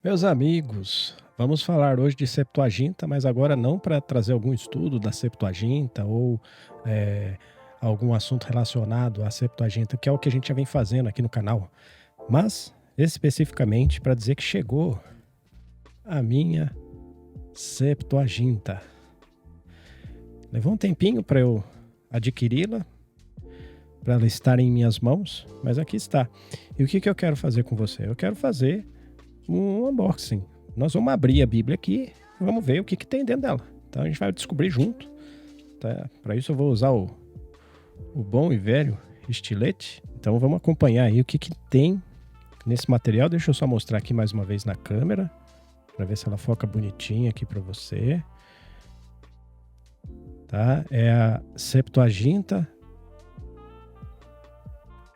Meus amigos, vamos falar hoje de Septuaginta, mas agora não para trazer algum estudo da Septuaginta ou eh, algum assunto relacionado à Septuaginta, que é o que a gente já vem fazendo aqui no canal, mas especificamente para dizer que chegou a minha Septuaginta. Levou um tempinho para eu adquiri-la, para ela estar em minhas mãos, mas aqui está. E o que eu quero fazer com você? Eu quero fazer um unboxing. Nós vamos abrir a Bíblia aqui e vamos ver o que tem dentro dela. Então a gente vai descobrir junto. Tá? Para isso eu vou usar o bom e velho estilete. Então vamos acompanhar aí o que tem nesse material. Deixa eu só mostrar aqui mais uma vez na câmera, para ver se ela foca bonitinha aqui para você. Tá? É a Septuaginta,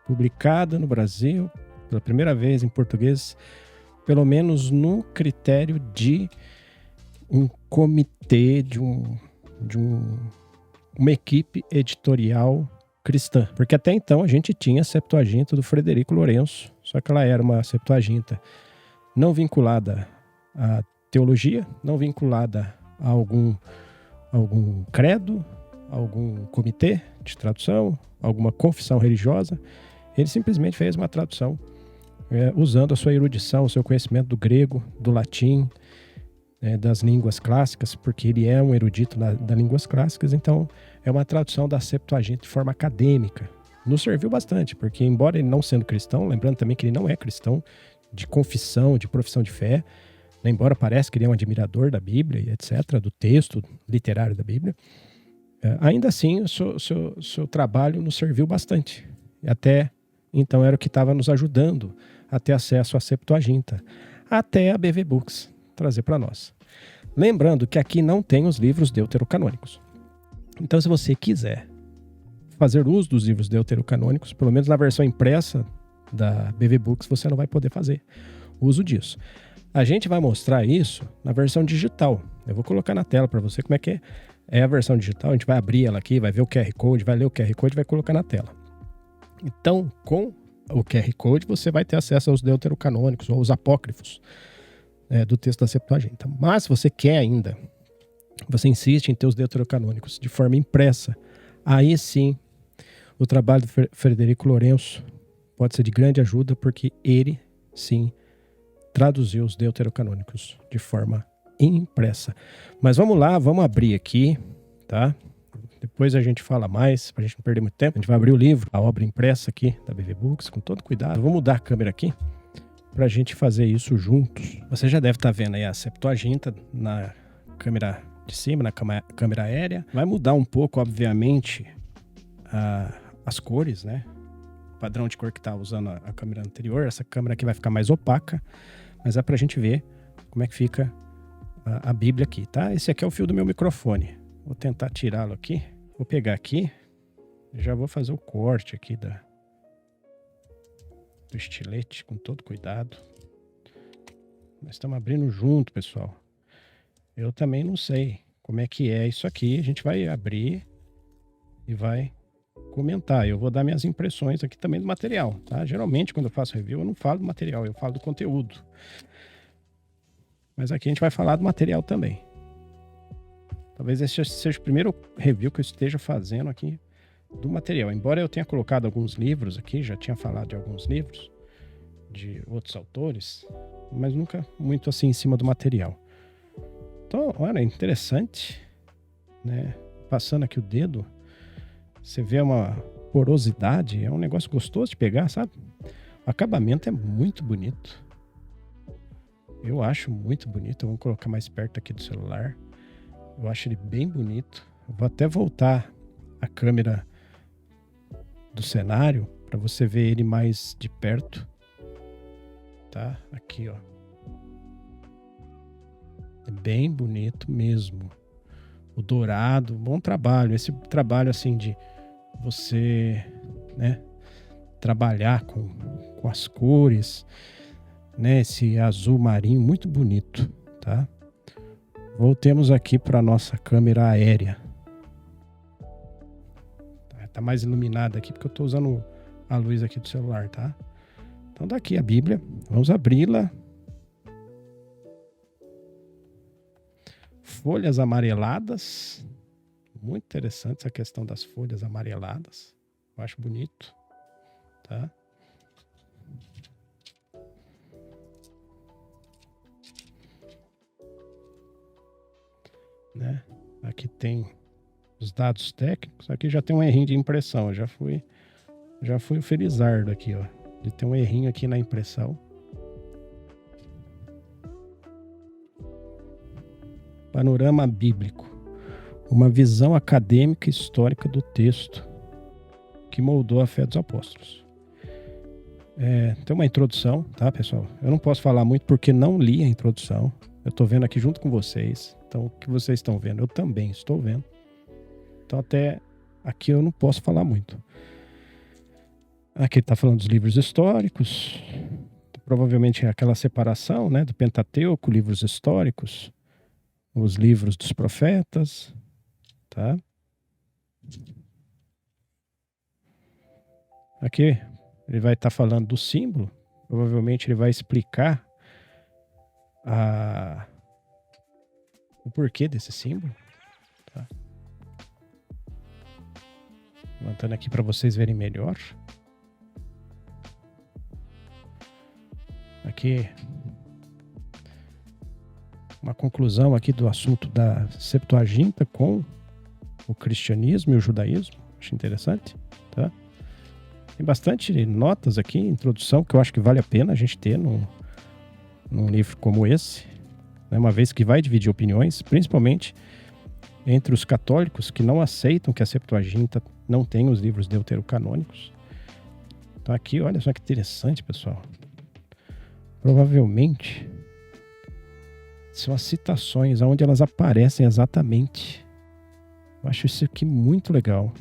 publicada no Brasil pela primeira vez em português, pelo menos no critério de um comitê, de uma equipe editorial cristã. Porque até então a gente tinha a Septuaginta do Frederico Lourenço, só que ela era uma Septuaginta não vinculada à teologia, não vinculada a algum credo, algum comitê de tradução, alguma confissão religiosa. Ele simplesmente fez uma tradução usando a sua erudição, o seu conhecimento do grego, do latim, das línguas clássicas, porque ele é um erudito das línguas clássicas, então é uma tradução da Septuaginta de forma acadêmica. Nos serviu bastante, porque embora ele não sendo cristão, lembrando também que ele não é cristão de confissão, de profissão de fé, né, embora pareça que ele é um admirador da Bíblia e etc., do texto literário da Bíblia, ainda assim o seu trabalho nos serviu bastante. E até então era o que estava nos ajudando a ter acesso à Septuaginta, até a BV Books trazer para nós. Lembrando que aqui não tem os livros deuterocanônicos. Então, se você quiser fazer uso dos livros deuterocanônicos, pelo menos na versão impressa da BV Books, você não vai poder fazer uso disso. A gente vai mostrar isso na versão digital. Eu vou colocar na tela para você como é que é a versão digital. A gente vai abrir ela aqui, vai ver o QR Code, vai ler o QR Code e vai colocar na tela. Então, com o QR Code, você vai ter acesso aos deuterocanônicos ou aos apócrifos do texto da Septuaginta. Mas se você quer ainda, você insiste em ter os deuterocanônicos de forma impressa, aí sim o trabalho do Frederico Lourenço pode ser de grande ajuda, porque ele sim traduziu os deuterocanônicos de forma impressa. Mas vamos lá, vamos abrir aqui, tá? Depois a gente fala mais, pra gente não perder muito tempo. A gente vai abrir o livro, a obra impressa aqui da BV Books, com todo cuidado. Eu vou mudar a câmera aqui pra gente fazer isso juntos. Você já deve estar vendo aí a Septuaginta na câmera de cima, na câmera aérea. Vai mudar um pouco, obviamente, as cores, né? O padrão de cor que tá usando a câmera anterior. Essa câmera aqui vai ficar mais opaca, mas é pra gente ver como é que fica a Bíblia aqui, tá? Esse aqui é o fio do meu microfone. Vou tentar tirá-lo aqui. Vou pegar aqui. Já vou fazer o corte aqui do estilete com todo cuidado. Nós estamos abrindo junto, pessoal. Eu também não sei como é que é isso aqui. A gente vai abrir e vai comentar. Eu vou dar minhas impressões aqui também do material, tá? Geralmente, quando eu faço review, eu não falo do material, eu falo do conteúdo. Mas aqui a gente vai falar do material também. Talvez esse seja o primeiro review que eu esteja fazendo aqui do material. Embora eu tenha colocado alguns livros aqui, já tinha falado de alguns livros de outros autores, mas nunca muito assim em cima do material. Então, olha, interessante, né? Passando aqui o dedo, você vê uma porosidade, é um negócio gostoso de pegar, sabe? O acabamento é muito bonito. Eu acho muito bonito. Vamos colocar mais perto aqui do celular. Eu acho ele bem bonito. Eu vou até voltar a câmera do cenário para você ver ele mais de perto. Tá? Aqui, ó. É bem bonito mesmo. O dourado, bom trabalho. Esse trabalho assim de você, né, trabalhar com as cores, né, esse azul marinho muito bonito, tá? Voltemos aqui para a nossa câmera aérea. Tá mais iluminada aqui porque eu estou usando a luz aqui do celular, tá? Então daqui a Bíblia, vamos abri-la folhas amareladas. Muito interessante essa questão das folhas amareladas. Eu acho bonito, tá? Né? Aqui tem os dados técnicos. Aqui já tem um errinho de impressão. Eu já fui o felizardo aqui, ó. De ter um errinho aqui na impressão. Panorama bíblico. Uma visão acadêmica e histórica do texto que moldou a fé dos apóstolos. Tem uma introdução, tá, pessoal? Eu não posso falar muito porque não li a introdução. Eu estou vendo aqui junto com vocês. Então, o que vocês estão vendo, eu também estou vendo. Então, até aqui eu não posso falar muito. Aqui ele está falando dos livros históricos. Provavelmente é aquela separação, né, do Pentateuco, livros históricos, os livros dos profetas, tá? Aqui ele vai estar falando do símbolo. Provavelmente ele vai explicar o porquê desse símbolo, tá? Levantando aqui para vocês verem melhor. Aqui uma conclusão aqui do assunto da Septuaginta com o cristianismo e o judaísmo. Acho interessante, tá? Tem bastante notas aqui, introdução, que eu acho que vale a pena a gente ter num livro como esse, né? Uma vez que vai dividir opiniões, principalmente entre os católicos que não aceitam que a Septuaginta não tem os livros deuterocanônicos. Então aqui, olha só que interessante, pessoal. Provavelmente são as citações onde elas aparecem exatamente. Eu acho isso aqui muito legal,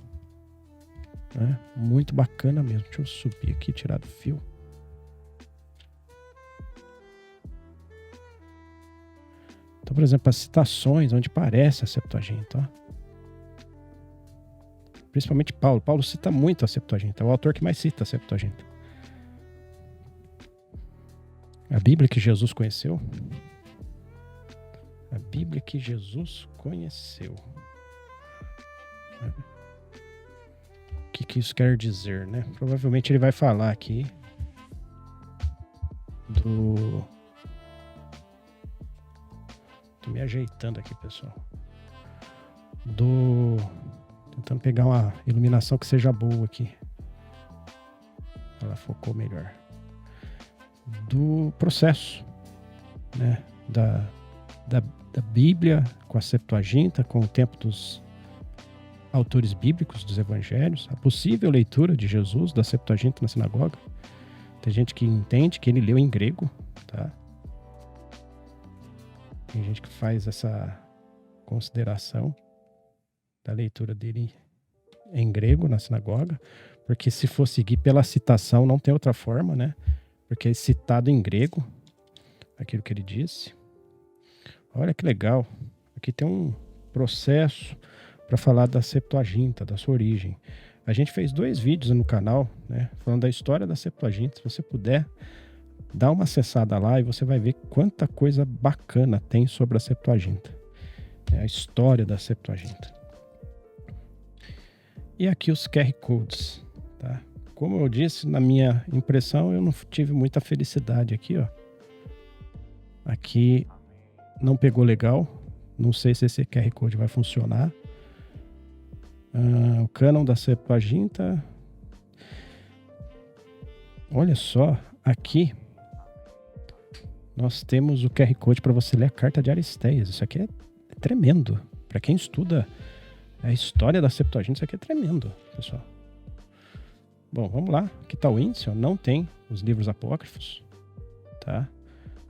né? Muito bacana mesmo. Deixa eu subir aqui e tirar do fio. Então, por exemplo, as citações onde aparece a Septuaginta, ó. Principalmente Paulo. Paulo cita muito a Septuaginta. É o autor que mais cita a Septuaginta. A Bíblia que Jesus conheceu. A Bíblia que Jesus conheceu. O que isso quer dizer, né? Provavelmente ele vai falar aqui do... Tô me ajeitando aqui, pessoal. Tentando pegar uma iluminação que seja boa aqui. Ela focou melhor. Do processo, né? Da Bíblia com a Septuaginta, com o tempo dos autores bíblicos dos evangelhos, a possível leitura de Jesus da Septuaginta na sinagoga. Tem gente que entende que ele leu em grego, tá? Tem gente que faz essa consideração da leitura dele em grego na sinagoga, porque se for seguir pela citação não tem outra forma, né? Porque é citado em grego aquilo que ele disse. Olha que legal. Aqui tem um processo para falar da Septuaginta, da sua origem. A gente fez 2 vídeos no canal, né, falando da história da Septuaginta. Se você puder, dá uma acessada lá e você vai ver quanta coisa bacana tem sobre a Septuaginta. A história da Septuaginta. E aqui os QR Codes, tá? Como eu disse, na minha impressão, eu não tive muita felicidade aqui, ó. Aqui não pegou legal. Não sei se esse QR Code vai funcionar. O cânon da Septuaginta. Olha só, aqui nós temos o QR Code para você ler a carta de Aristeias. Isso aqui é tremendo. Para quem estuda a história da Septuaginta, isso aqui é tremendo, pessoal. Bom, vamos lá. Aqui está o índice, ó. Não tem os livros apócrifos, tá?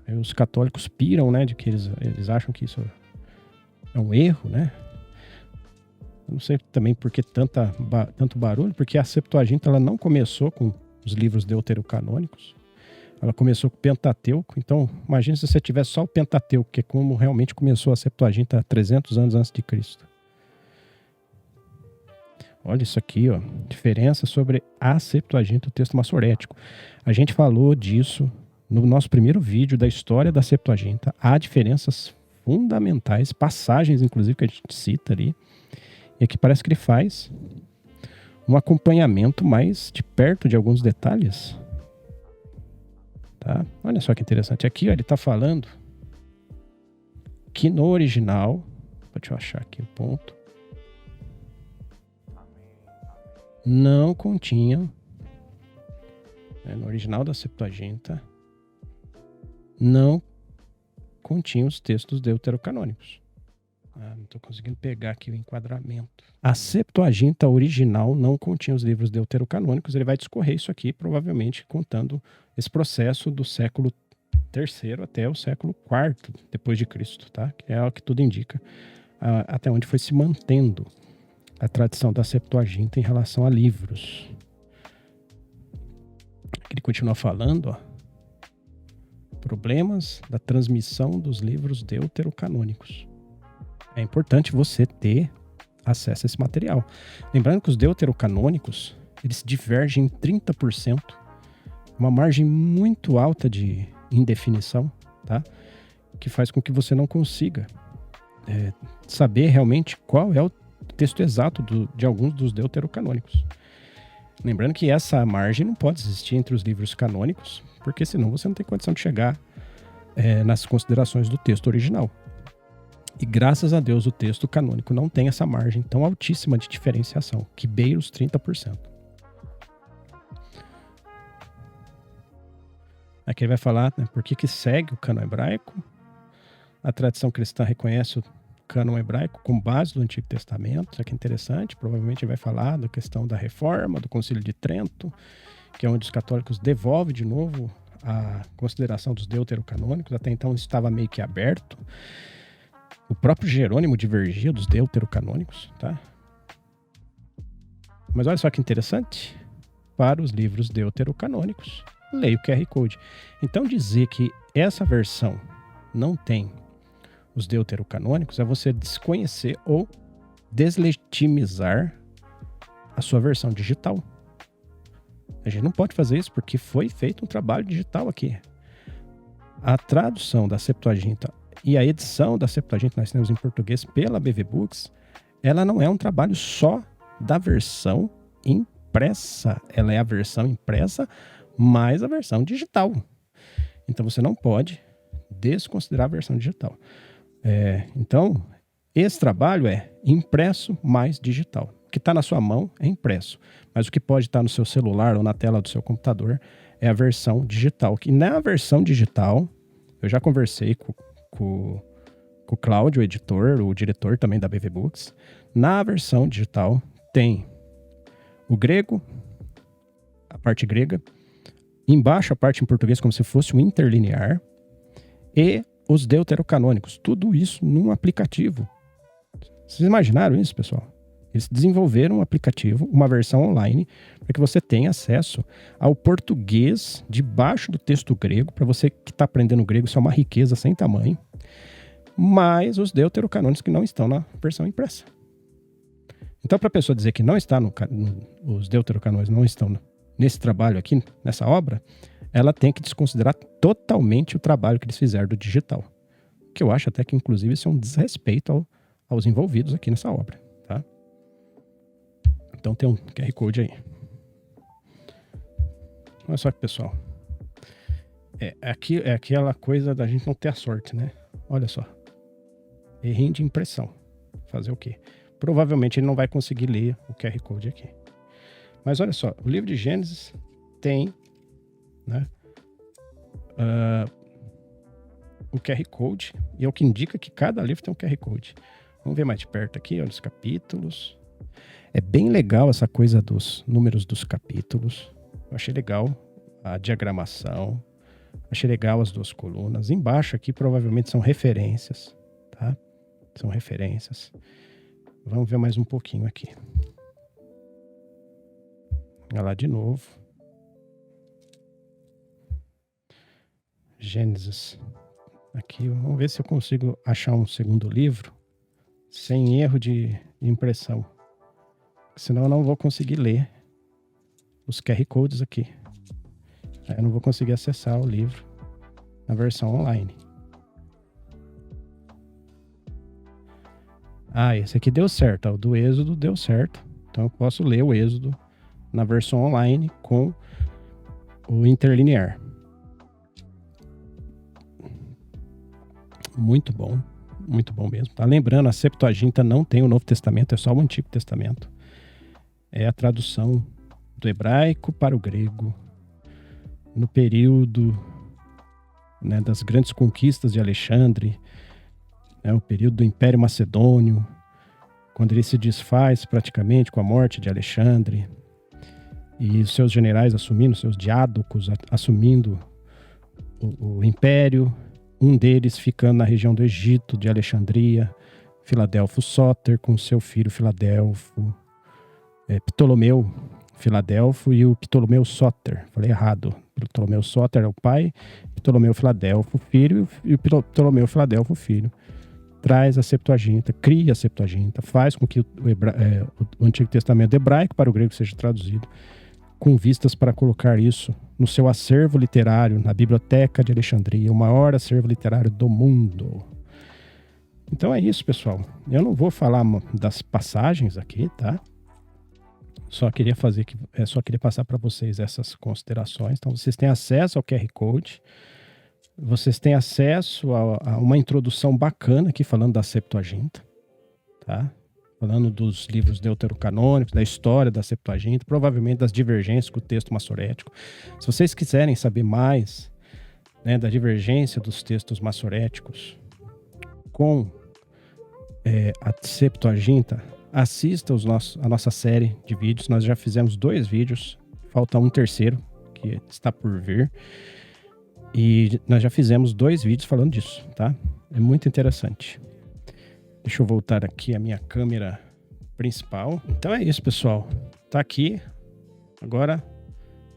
Aí os católicos piram, né, de que eles acham que isso é um erro, né? Eu não sei também por que tanto barulho, porque a Septuaginta ela não começou com os livros deuterocanônicos. Ela começou com o Pentateuco. Então, imagine se você tivesse só o Pentateuco, que é como realmente começou a Septuaginta há 300 anos antes de Cristo. Olha isso aqui, ó. Diferença sobre a Septuaginta, o texto massorético. A gente falou disso no nosso primeiro vídeo da história da Septuaginta. Há diferenças fundamentais, passagens, inclusive, que a gente cita ali. E aqui parece que ele faz um acompanhamento mais de perto de alguns detalhes. Tá? Olha só que interessante. Aqui, ó, ele está falando que no original, deixa eu achar aqui o ponto, não continha, no original da Septuaginta, não continha os textos deuterocanônicos. Não estou conseguindo pegar aqui o enquadramento. A Septuaginta original não continha os livros deuterocanônicos. Ele vai discorrer isso aqui, provavelmente contando esse processo do século III até o século IV depois de Cristo, tá? Que é o que tudo indica, até onde foi se mantendo a tradição da Septuaginta em relação a livros. Ele continua falando, ó, problemas da transmissão dos livros deuterocanônicos. É importante você ter acesso a esse material. Lembrando que os deuterocanônicos, eles divergem em 30%, uma margem muito alta de indefinição, tá? Que faz com que você não consiga saber realmente qual é o texto exato de alguns dos deuterocanônicos. Lembrando que essa margem não pode existir entre os livros canônicos, porque senão você não tem condição de chegar nas considerações do texto original. E graças a Deus o texto canônico não tem essa margem tão altíssima de diferenciação, que beira os 30%. Aqui ele vai falar, né, por que segue o cânon hebraico. A tradição cristã reconhece o cânon hebraico como base do Antigo Testamento. Isso aqui é interessante. Provavelmente ele vai falar da questão da reforma, do Concílio de Trento, que é onde os católicos devolvem de novo a consideração dos deuterocanônicos. Até então estava meio que aberto. O próprio Jerônimo divergia dos deuterocanônicos, tá? Mas olha só que interessante. Para os livros deuterocanônicos, leia o QR Code. Então dizer que essa versão não tem os deuterocanônicos é você desconhecer ou deslegitimizar a sua versão digital. A gente não pode fazer isso porque foi feito um trabalho digital aqui. A tradução da Septuaginta e a edição da Septuaginta, nós temos em português pela BV Books, ela não é um trabalho só da versão impressa. Ela é a versão impressa mais a versão digital. Então você não pode desconsiderar a versão digital. Então, esse trabalho é impresso mais digital. O que está na sua mão é impresso, mas o que pode estar no seu celular ou na tela do seu computador é a versão digital. Que na versão digital, eu já conversei com o Cláudio, o editor, o diretor também da BV Books. Na versão digital tem o grego, a parte grega, embaixo a parte em português como se fosse um interlinear, e os deuterocanônicos, tudo isso num aplicativo. Vocês imaginaram isso, pessoal? Eles desenvolveram um aplicativo, uma versão online, para que você tenha acesso ao português debaixo do texto grego. Para você que está aprendendo grego, isso é uma riqueza sem tamanho. Mas os deuterocanônicos que não estão na versão impressa. Então, para a pessoa dizer que não está os deuterocanônicos não estão nesse trabalho aqui, nessa obra, ela tem que desconsiderar totalmente o trabalho que eles fizeram do digital. Que eu acho até que, inclusive, isso é um desrespeito aos envolvidos aqui nessa obra. Tá? Então tem um QR Code aí. Olha só que, pessoal. É aquela coisa da gente não ter a sorte, né? Olha só. Errinho de impressão. Fazer o quê? Provavelmente ele não vai conseguir ler o QR Code aqui. Mas olha só. O livro de Gênesis tem, né, o QR Code. E é o que indica que cada livro tem um QR Code. Vamos ver mais de perto aqui. Olha os capítulos. É bem legal essa coisa dos números dos capítulos. Eu achei legal a diagramação. Achei legal as duas colunas. Embaixo aqui provavelmente são referências, tá? São referências. Vamos ver mais um pouquinho aqui. Olha lá de novo. Gênesis. Aqui, vamos ver se eu consigo achar um segundo livro sem erro de impressão. Senão eu não vou conseguir ler os QR Codes aqui. Aí eu não vou conseguir acessar o livro na versão online. Ah, esse aqui deu certo. O do Êxodo deu certo. Então eu posso ler o Êxodo na versão online com o interlinear. Muito bom mesmo. Tá lembrando, a Septuaginta não tem o Novo Testamento, é só o Antigo Testamento. É a tradução do hebraico para o grego no período, né, das grandes conquistas de Alexandre, né, o período do Império Macedônio, quando ele se desfaz praticamente com a morte de Alexandre e os seus generais assumindo, seus diádocos assumindo o império, um deles ficando na região do Egito, de Alexandria, Filadelfo Sóter, com seu filho Filadelfo, Ptolomeu Filadelfo e o Ptolomeu Sóter. Falei errado. Ptolomeu Sóter é o pai, Ptolomeu Filadelfo, filho, e o Ptolomeu Filadelfo, filho. Traz a Septuaginta, cria a Septuaginta, faz com que o Antigo Testamento hebraico para o grego seja traduzido, com vistas para colocar isso no seu acervo literário, na Biblioteca de Alexandria, o maior acervo literário do mundo. Então é isso, pessoal. Eu não vou falar das passagens aqui, tá? Só queria passar para vocês essas considerações. Então, vocês têm acesso ao QR Code, vocês têm acesso a uma introdução bacana aqui falando da Septuaginta, tá? Falando dos livros deuterocanônicos, da história da Septuaginta, provavelmente das divergências com o texto massorético. Se vocês quiserem saber mais, né, da divergência dos textos massoréticos com a Septuaginta, assista a nossa série de vídeos. Nós já fizemos 2 vídeos, falta um terceiro que está por vir. E nós já fizemos 2 vídeos falando disso, tá? É muito interessante. Deixa eu voltar aqui a minha câmera principal. Então é isso, pessoal. Tá aqui. Agora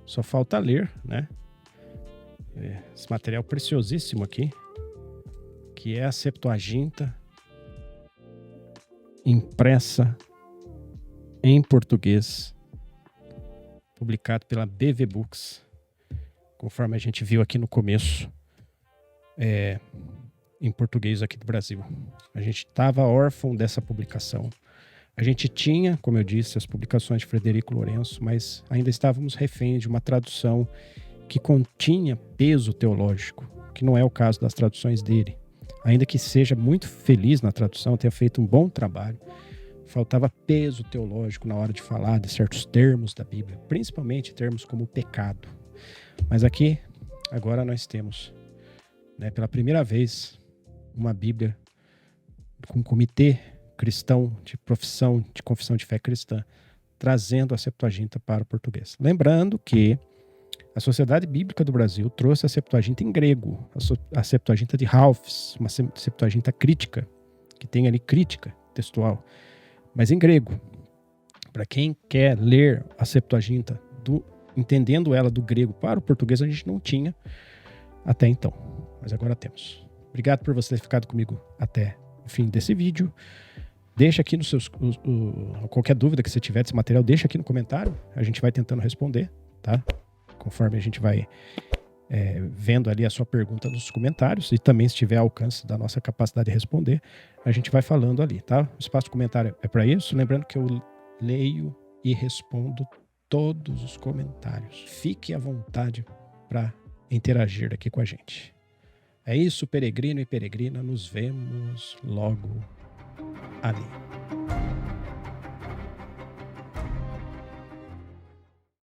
só falta ler, né? Esse material preciosíssimo aqui, que é a Septuaginta impressa em português, publicado pela BV Books, conforme a gente viu aqui no começo, em português aqui do Brasil. A gente estava órfão dessa publicação. A gente tinha, como eu disse, as publicações de Frederico Lourenço, mas ainda estávamos reféns de uma tradução que continha peso teológico, que não é o caso das traduções dele. Ainda que seja muito feliz na tradução, tenha feito um bom trabalho, faltava peso teológico na hora de falar de certos termos da Bíblia, principalmente termos como pecado. Mas aqui, agora nós temos, né, pela primeira vez, uma Bíblia com um comitê cristão de confissão de fé cristã, trazendo a Septuaginta para o português. Lembrando que a Sociedade Bíblica do Brasil trouxe a Septuaginta em grego, a Septuaginta de Ralphs, uma Septuaginta crítica, que tem ali crítica textual, mas em grego. Para quem quer ler a Septuaginta, entendendo ela do grego para o português, a gente não tinha até então, mas agora temos. Obrigado por você ter ficado comigo até o fim desse vídeo. Deixa aqui nos seus qualquer dúvida que você tiver desse material, deixa aqui no comentário, a gente vai tentando responder, tá? Conforme a gente vai vendo ali a sua pergunta nos comentários, e também se tiver alcance da nossa capacidade de responder, a gente vai falando ali, tá? O espaço de comentário é para isso. Lembrando que eu leio e respondo todos os comentários. Fique à vontade para interagir aqui com a gente. É isso, peregrino e peregrina. Nos vemos logo ali.